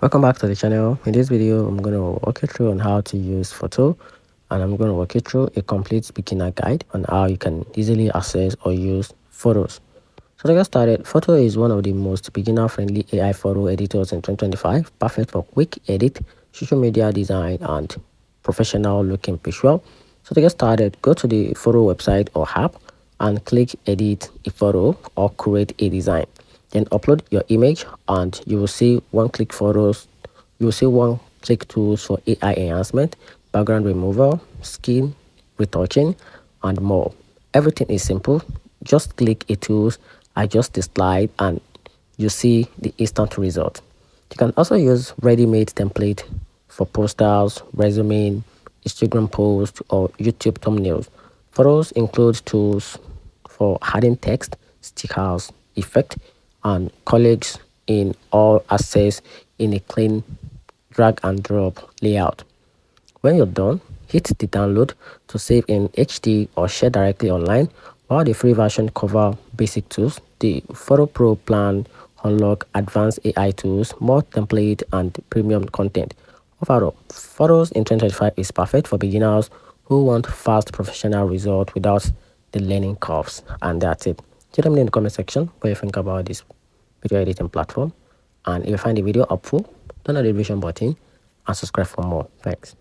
Welcome back to the channel. In this video, I'm going to walk you through on how to use Fotor, and I'm going to walk you through a complete beginner guide on how you can easily access or use photos. So to get started, Fotor is one of the most beginner-friendly AI photo editors in 2025, perfect for quick edit, social media design, and professional-looking visual. So to get started, go to the photo website or app and click Edit a photo or create a design. Then upload your image and you will see one-click photos. You will see one-click tools for AI enhancement, background removal, skin retouching, and more. Everything is simple. Just click a tools, adjust the slide, and you see the instant result. You can also use ready-made template for posters, resume, Instagram posts, or YouTube thumbnails. Photos include tools for adding text, stickers, effect, and colleagues in all access in a clean drag and drop layout. When you're done, hit the download to save in HD or share directly online. While the free version covers basic tools, the Photo Pro plan unlock advanced AI tools, more template, and premium content. Overall, Photos in 2025 is perfect for beginners who want fast professional results without the learning curves. And that's it. Tell me in the comment section what you think about this video editing platform. And if you find the video helpful, turn on the notification button and subscribe for more. Thanks.